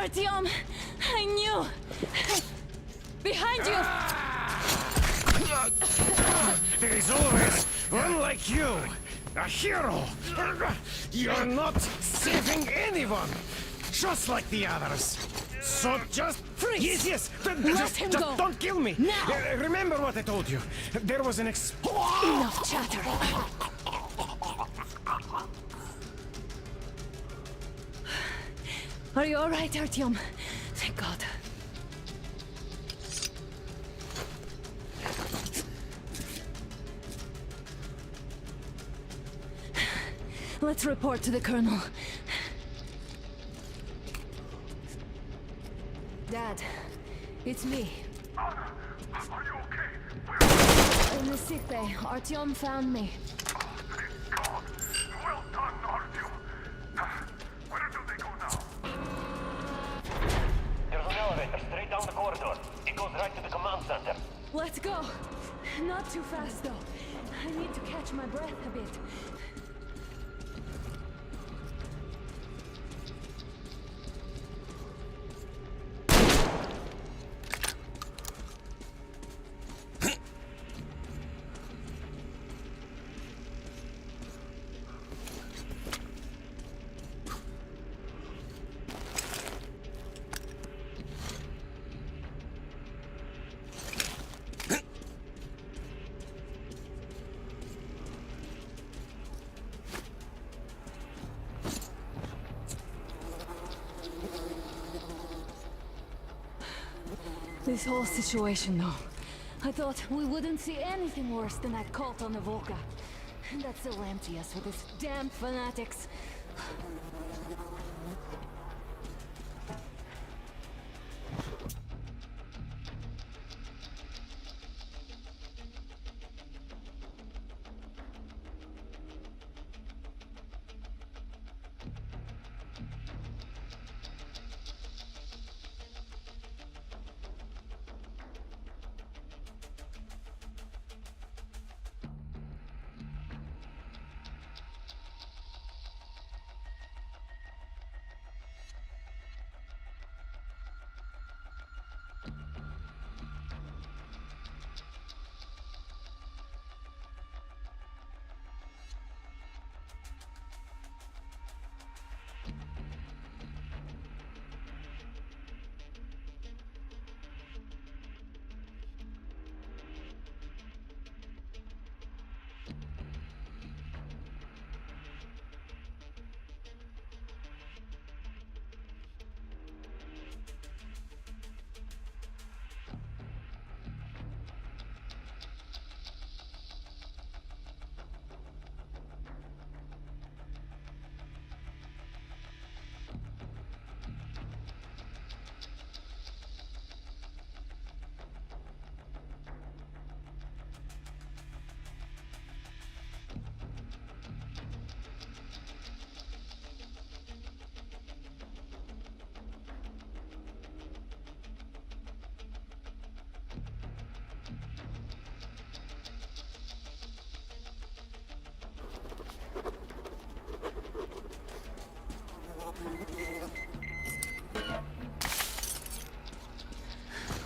Artyom, I knew. Behind you. There is always one like you, a hero. You're not saving anyone, just like the others. So just freeze. Yes. Let him go. Don't kill me. Now. Remember what I told you. There was an Enough chatter. Are you all right, Artyom? Thank God. Let's report to the Colonel. Dad, it's me. Anna, are you okay? In the sick bay, Artyom found me. Thank God. Well done, Artyom. Where do they go now? There's an elevator straight down the corridor. It goes right to the command center. Let's go. Not too fast, though. I need to catch my breath a bit. This whole situation, though. I thought we wouldn't see anything worse than that cult on the Volga. And that still empty us with its damn fanatics.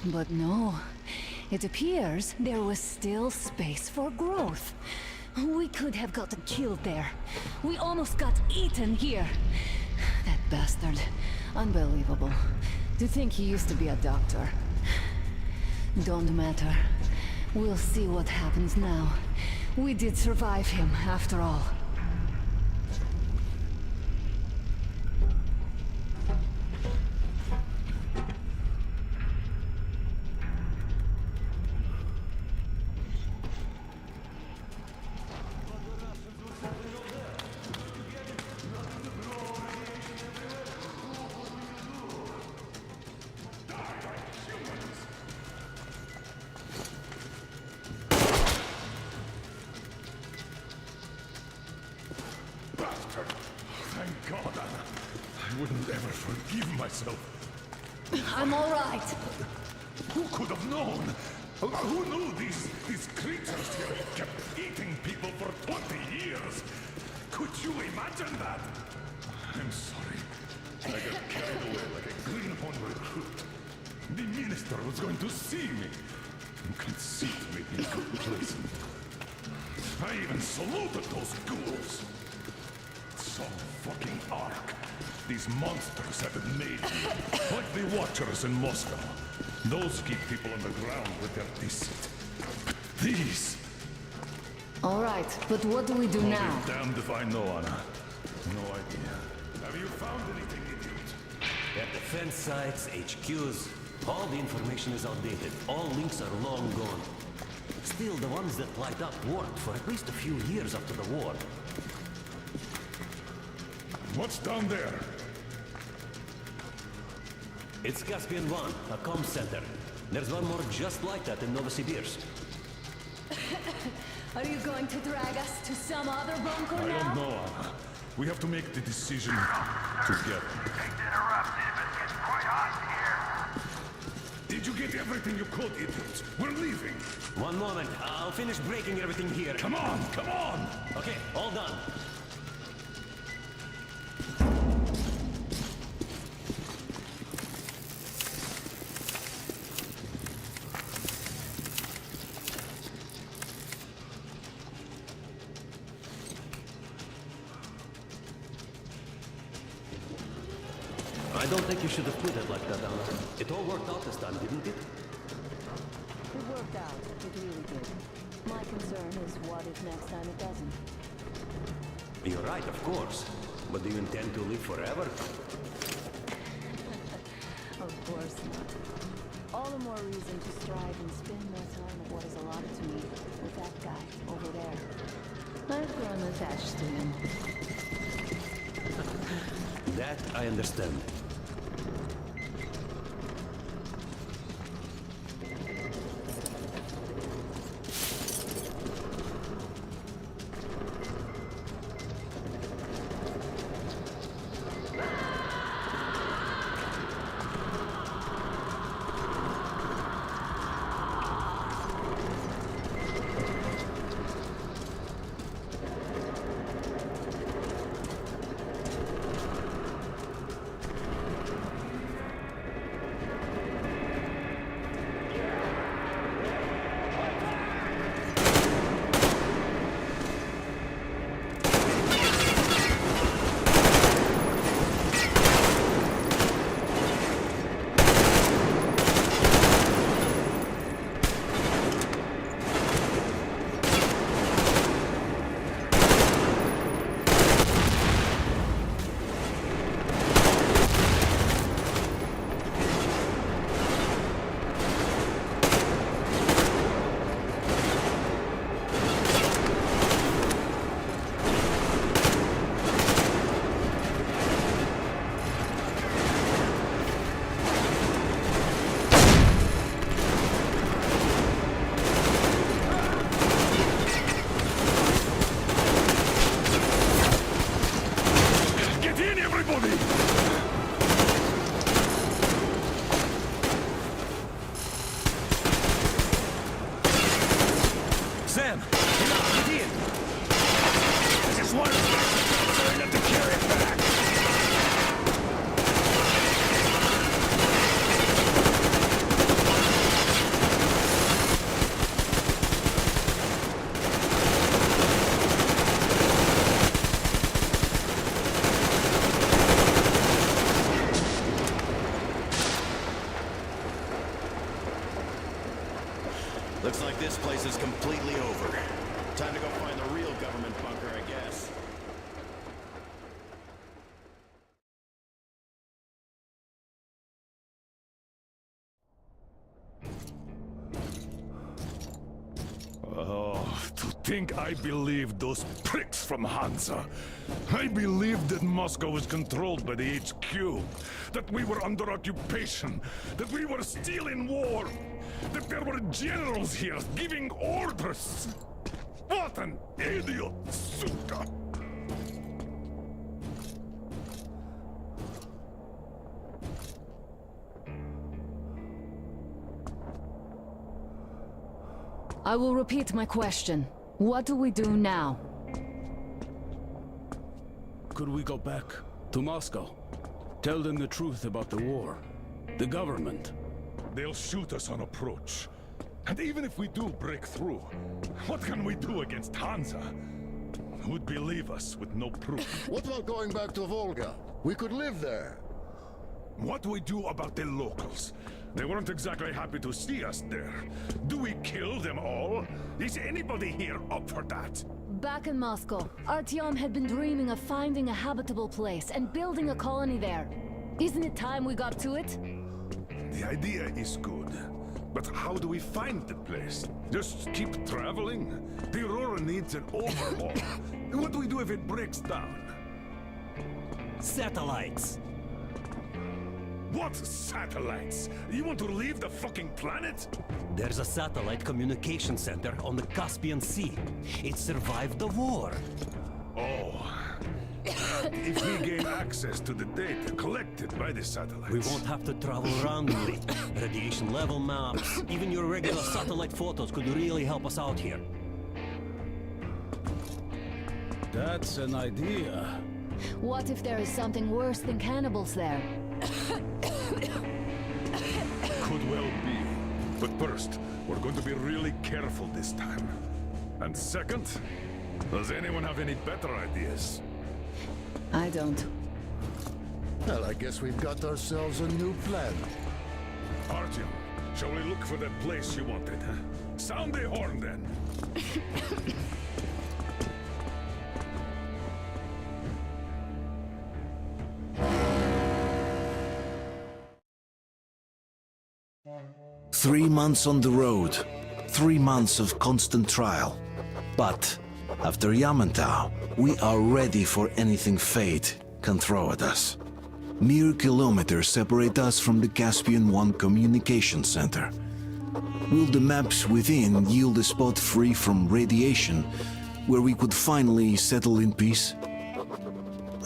But no. It appears there was still space for growth. We could have gotten killed there. We almost got eaten here. That bastard. Unbelievable. To think he used to be a doctor. Don't matter. We'll see what happens now. We did survive him, after all. Thank God, Anna. I wouldn't ever forgive myself. I'm all right. Who could have known? Who knew these creatures here kept eating people for 20 years? Could you imagine that? I'm sorry. I got carried away like a green minister was going to see me. Conceit made me complacent. I even saluted those ghouls. Some fucking arc. These monsters have it made. Like the Watchers in Moscow. Those keep people on the ground with their deceit. But these... All right, but what do we do now? I'll be damned if I know, Anna. No idea. Have you found anything, idiot? At defense sites, HQs, all the information is outdated. All links are long gone. Still, the ones that light up worked for at least a few years after the war. What's down there? It's Caspian 1, a comm center. There's one more just like that in Novosibirsk. Are you going to drag us to some other bunker I now? don't know, Anna. We have to make the decision together. Did you get everything you could, idiots? We're leaving. One moment, I'll finish breaking everything here. Come on, come on! Okay, all done. I don't think you should have put it like that, Anna. It all worked out this time, didn't it? It worked out. It really did. My concern is what if next time it doesn't? You're right, of course. But do you intend to live forever? Of course not. All the more reason to strive and spend more time at what is allotted to me with that guy over there. I've grown attached to him. That I understand. Sam! Get in! I just wanted to carry it back! Looks like this place is completely over. Time to go find the real government bunker, I guess. Oh, to think I believed those pricks from Hansa. I believed that Moscow was controlled by the HQ, that we were under occupation, that we were still in war, that there were generals here giving orders. What an idiot, suka! I will repeat my question. What do we do now? Could we go back to Moscow? Tell them the truth about the war, the government. they'll shoot us on approach. And even if we do break through, what can we do against Hansa? Who'd believe us with no proof? What about going back to Volga? We could live there. What do we do about the locals? They weren't exactly happy to see us there. Do we kill them all? Is anybody here up for that? Back in Moscow, Artyom had been dreaming of finding a habitable place and building a colony there. Isn't it time we got to it? The idea is good. But how do we find the place? Just keep traveling? The Aurora needs an overhaul. What do we do if it breaks down? Satellites! What satellites? You want to leave the fucking planet? There's a satellite communication center on the Caspian Sea. It survived the war. Oh. If we gain access to the data collected by the satellites... We won't have to travel randomly. Radiation level maps, even your regular satellite photos could really help us out here. That's an idea. What if there is something worse than cannibals there? Could well be. But first, we're going to be really careful this time. And second, does anyone have any better ideas? I don't. Well, I guess we've got ourselves a new plan. Artyom, shall we look for that place you wanted, huh? Sound the horn, then. Three months on the road, 3 months of constant trial. But after Yamantau, we are ready for anything fate can throw at us. Mere kilometers separate us from the Caspian One communication center. Will the maps within yield a spot free from radiation, where we could finally settle in peace?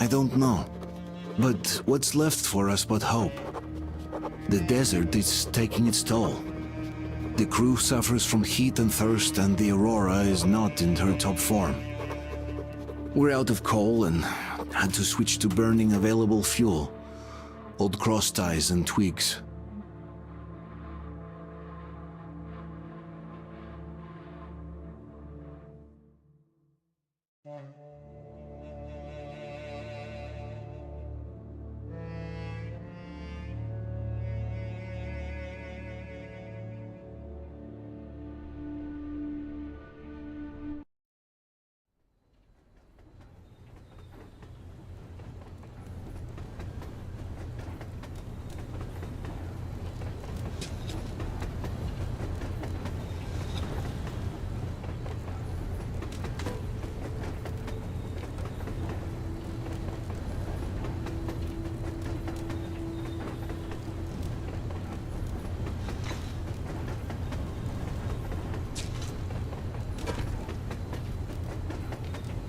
I don't know. But what's left for us but hope? The desert is taking its toll. The crew suffers from heat and thirst, and the Aurora is not in her top form. We're out of coal and had to switch to burning available fuel. Old cross ties and twigs.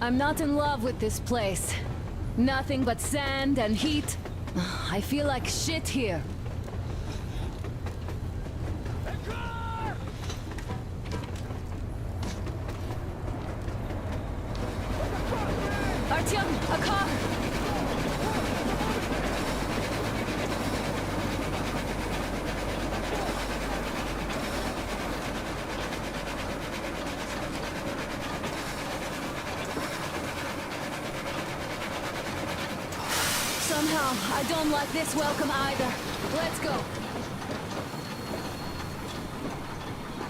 I'm not in love with this place. Nothing but sand and heat. I feel like shit here. Artyom, a car! Somehow, I don't like this welcome either. Let's go.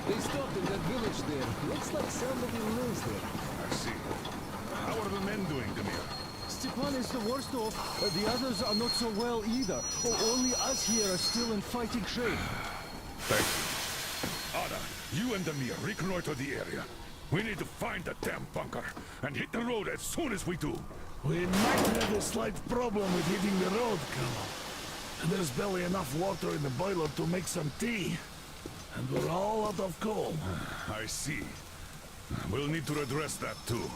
They stopped in that village there. Looks like somebody lives there. I see. How are the men doing, Demir? Stepan is the worst off. The others are not so well either. Only us here are still in fighting shape. Thank you. Ada, you and Demir reconnoiter the area. We need to find the damn bunker and hit the road as soon as we do. We might have a slight problem with hitting the road, Colonel. There's barely enough water in the boiler to make some tea. And we're all out of coal. I see. We'll need to address that too.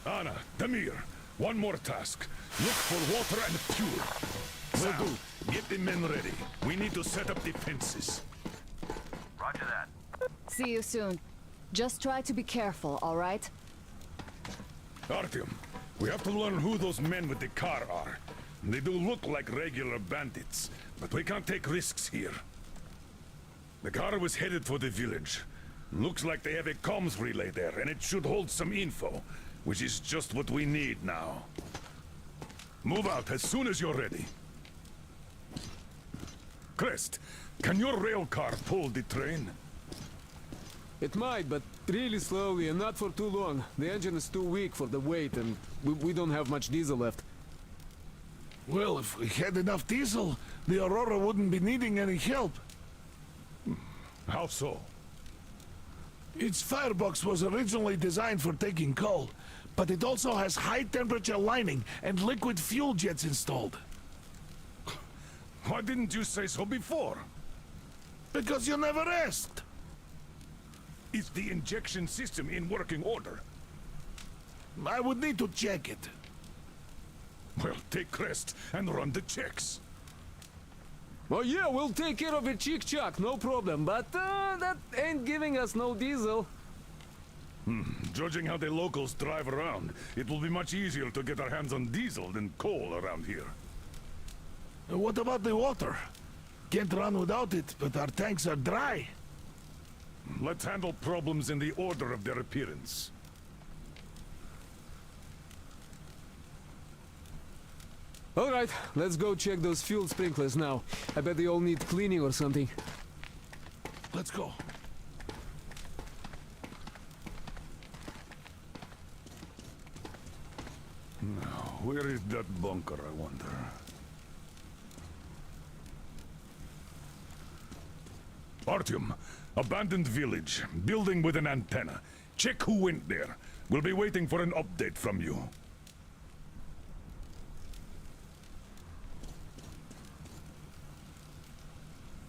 Anna, Demir, one more task. Look for water and fuel. Will do. Get the men ready. We need to set up defenses. Roger that. See you soon. Just try to be careful, all right? Artyom, we have to learn who those men with the car are. They do look like regular bandits, but we can't take risks here. The car was headed for the village. Looks like they have a comms relay there, and it should hold some info, which is just what we need now. Move out as soon as you're ready. Crest, can your rail car pull the train? It might, but really slowly and not for too long. The engine is too weak for the weight, and we don't have much diesel left. Well, if we had enough diesel, the Aurora wouldn't be needing any help. How so? Its firebox was originally designed for taking coal, but it also has high-temperature lining and liquid fuel jets installed. Why didn't you say so before? Because you never asked. Is the injection system in working order? I would need to check it. Well, take Crest and run the checks. Oh yeah, we'll take care of it, chick-chock, no problem. But that ain't giving us no diesel. Judging how the locals drive around, it will be much easier to get our hands on diesel than coal around here. What about the water? Can't run without it, but our tanks are dry. Let's handle problems in the order of their appearance. All right, let's go check those fuel sprinklers now. I bet they all need cleaning or something. Let's go. Now, where is that bunker, I wonder? Artyom, abandoned village, building with an antenna. Check who went there. We'll be waiting for an update from you.